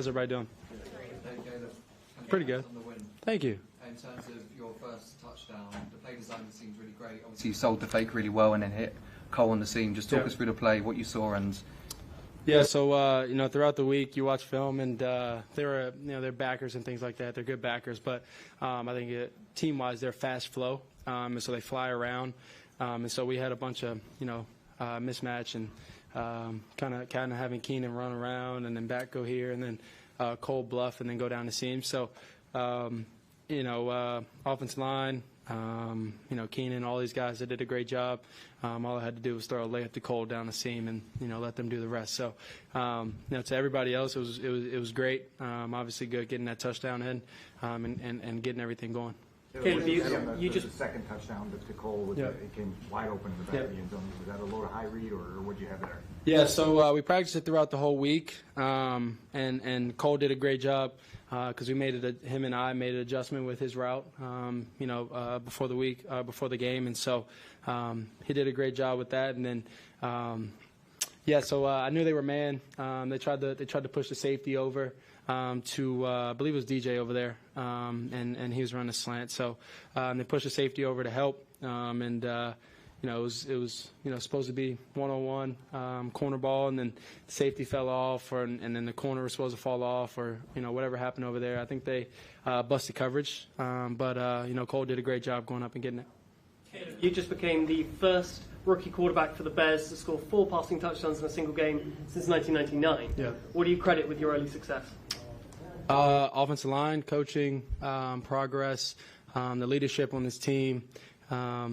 How's everybody doing? Pretty good. Thank you. In terms of your first touchdown, the play design seems really great. Obviously, you sold the fake really well and then hit Cole on the seam. Just talk us through the play, what you saw, and yeah. So throughout the week, you watch film, and they're backers and things like that. They're good backers, but I think team-wise, they're fast flow, and so they fly around, and so we had a bunch of mismatch and kind of having Keenan run around and then back go here and then Cole bluff and then go down the seam. So. Offensive line, Keenan, all these guys, they did a great job. All I had to do was throw a layup to Cole down the seam and, let them do the rest. So, to everybody else, it was great. Obviously good getting that touchdown in and getting everything going. You just the second touchdown to Cole, it came wide open in the back of the end zone. Was that a low to high read, or what did you have there? Yeah, so we practiced it throughout the whole week, and Cole did a great job because him and I made an adjustment with his route, before the game, and so he did a great job with that, and then. So I knew they were man. They tried to push the safety over to I believe it was DJ over there, and he was running a slant. So they pushed the safety over to help, and it was supposed to be 1-on-1 corner ball, and then the safety fell off, and then the corner was supposed to fall off, or whatever happened over there. I think they busted coverage, but Cole did a great job going up and getting it. You just became the first rookie quarterback for the Bears to score 4 passing touchdowns in a single game since 1999. Yeah. What do you credit with your early success? Offensive line, coaching, progress, the leadership on this team. For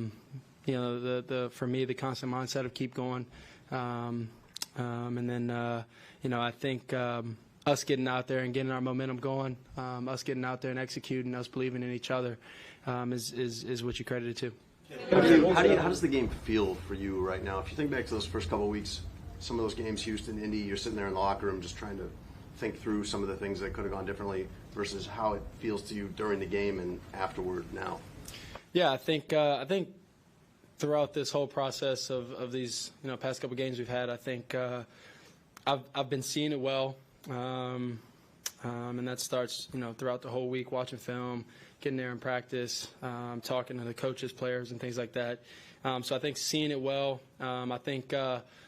me, the constant mindset of keep going, and then I think us getting out there and getting our momentum going, us getting out there and executing, us believing in each other, is what you credit it to. How does the game feel for you right now? If you think back to those first couple of weeks, some of those games, Houston, Indy, you're sitting there in the locker room just trying to think through some of the things that could have gone differently versus how it feels to you during the game and afterward now. Yeah, I think throughout this whole process of these past couple of games we've had, I think I've been seeing it well, and that starts throughout the whole week, watching film, getting there in practice, talking to the coaches, players, and things like that. So I think seeing it well. I think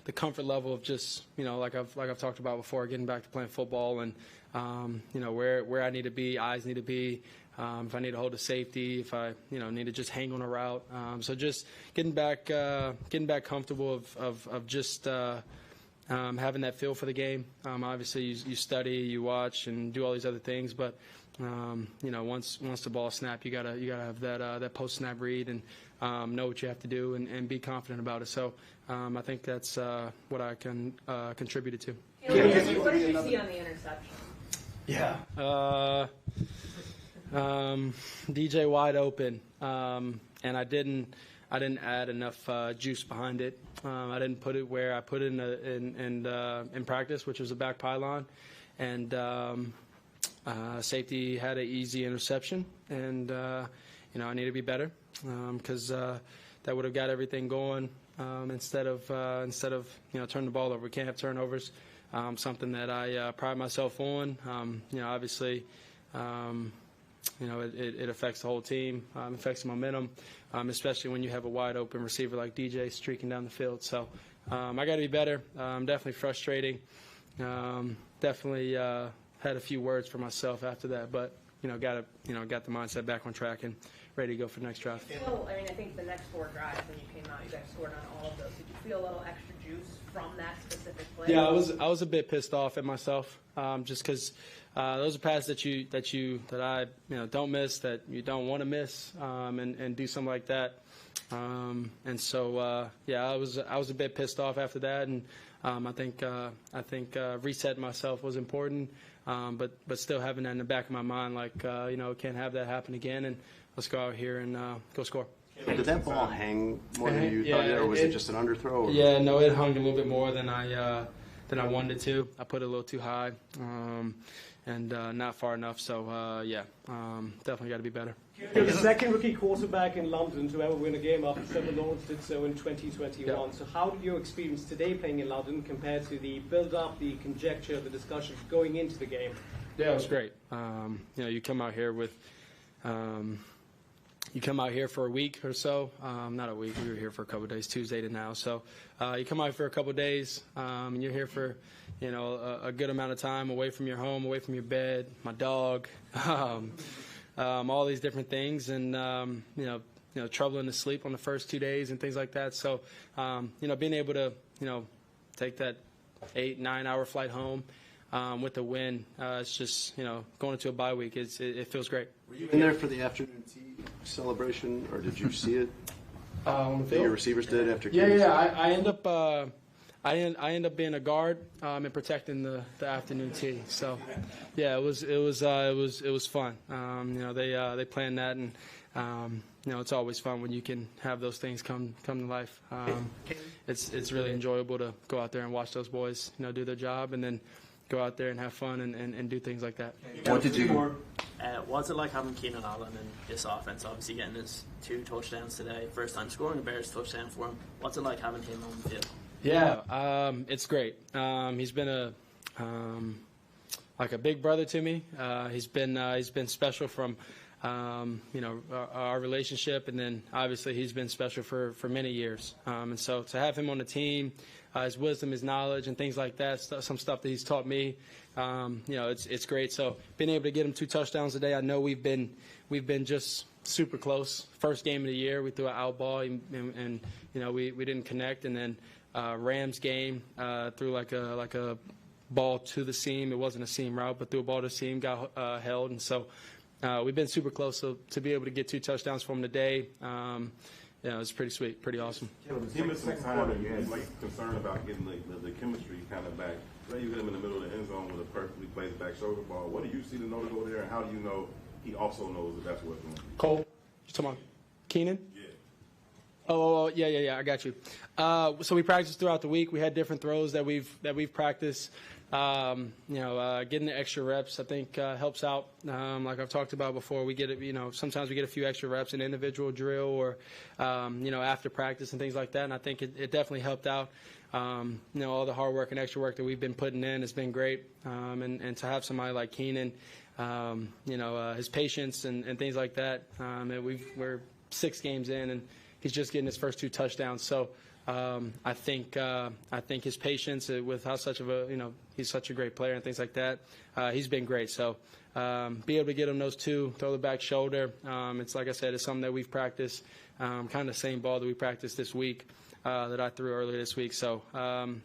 the comfort level of just like I've talked about before, getting back to playing football and where I need to be, eyes need to be. If I need to hold a safety, if I need to just hang on a route. So just getting back comfortable of just having that feel for the game. Obviously, you study, you watch, and do all these other things, but. Once the ball snapped, you gotta have that post snap read and know what you have to do and be confident about it. So I think that's what I can contribute to. What did you see on the interception? Yeah, DJ wide open, and I didn't add enough juice behind it. I didn't put it where I put it in practice, which was the back pylon, and. Safety had an easy interception, and I need to be better because that would have got everything going instead of turning the ball over. We can't have turnovers. Something that I pride myself on. Obviously, it affects the whole team. Affects the momentum, especially when you have a wide open receiver like DJ streaking down the field. So I got to be better. Definitely frustrating. Definitely. Had a few words for myself after that, but got the mindset back on track and ready to go for the next drive. Well, I think the next 4 drives when you came out, you guys scored on all of those. Did you feel a little extra juice from that specific play? Yeah, I was a bit pissed off at myself, just because those are passes that I don't miss, that you don't want to miss, and do something like that. And so I was a bit pissed off after that, and I think resetting myself was important. But still having that in the back of my mind, can't have that happen again, and let's go out here and go score. Did that ball hang more than you thought, or was it just an underthrow? Or? Yeah, no, it hung a little bit more than I wanted it to. I put it a little too high, not far enough. So definitely got to be better. You're the second rookie quarterback in London to ever win a game after Trevor Lawrence did so in 2021. Yeah. So how did your experience today playing in London compare to the build-up, the conjecture, the discussions going into the game? Yeah, it was great. You come out here with, you come out here for a week or so. Not a week. We were here for a couple of days, Tuesday to now. So you come out for a couple of days, and you're here for, a good amount of time away from your home, away from your bed, my dog, all these different things, and troubling to sleep on the first 2 days and things like that. So being able to take that 8-9 hour flight home with the win, it's just going into a bye week. It feels great. Were you in there for the afternoon tea celebration, or did you see it? On the That field? your receivers did after? Yeah. I end up being a guard and protecting the afternoon tea. So, yeah, it was fun. They planned that, and it's always fun when you can have those things come to life. It's really enjoyable to go out there and watch those boys do their job, and then go out there and have fun and do things like that. What did you? What's it like having Keenan Allen in this offense? Obviously, getting his 2 touchdowns today, first time scoring a Bears touchdown for him. What's it like having him on the field? Yeah, it's great. He's been like a big brother to me. He's been special from our relationship, and then obviously he's been special for many years. And so to have him on the team, his wisdom, his knowledge, and things like that, some stuff that he's taught me, it's great. So being able to get him 2 touchdowns today, I know we've been just super close. First game of the year, we threw an out ball, and we didn't connect, and then Rams game, threw like a ball to the seam. It wasn't a seam route, but threw a ball to the seam, got held, and so we've been super close. So to be able to get 2 touchdowns from him today, it's pretty sweet, pretty awesome. Him at some time, you might concerned about getting the chemistry kind of back. Then you get him in the middle of the end zone with a perfectly placed back shoulder ball. What do you see to know to go there, and how do you know he also knows that that's what's going to be? Cole, you talking about Keenan? Yeah. Oh, yeah, I got you. So we practiced throughout the week. We had different throws that we've practiced. Getting the extra reps, I think, helps out. Like I've talked about before, we get sometimes we get a few extra reps in individual drill or, after practice and things like that. And I think it definitely helped out. All the hard work and extra work that we've been putting in has been great. And to have somebody like Keenan, his patience and things like that. We're 6 games in, and he's just getting his first 2 touchdowns. So I think his patience with how he's such a great player and things like that. He's been great. So be able to get him those 2, throw the back shoulder. It's like I said, it's something that we've practiced. Kind of the same ball that we practiced this week that I threw earlier this week. So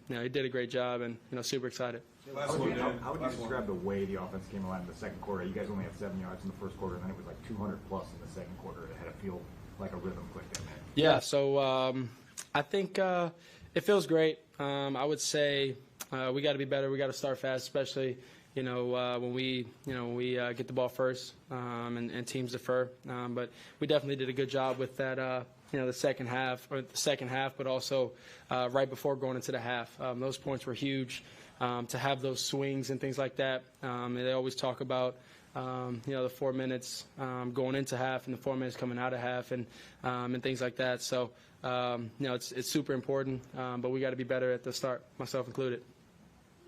he did a great job, and super excited. How would you describe the way the offense came alive in the second quarter? You guys only had 7 yards in the first quarter, and then it was like 200 plus in the second quarter. It had to feel like a rhythm clicked in there. Yeah, so I think it feels great. I would say we got to be better. We got to start fast, especially when we get the ball first and teams defer. But we definitely did a good job with that. The second half, but also right before going into the half. Those points were huge. To have those swings and things like that. They always talk about the 4 minutes going into half and the 4 minutes coming out of half and things like that. So it's super important, but we got to be better at the start, myself included.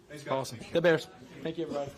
Thanks, guys. Awesome. The Bears. Thank you, everybody.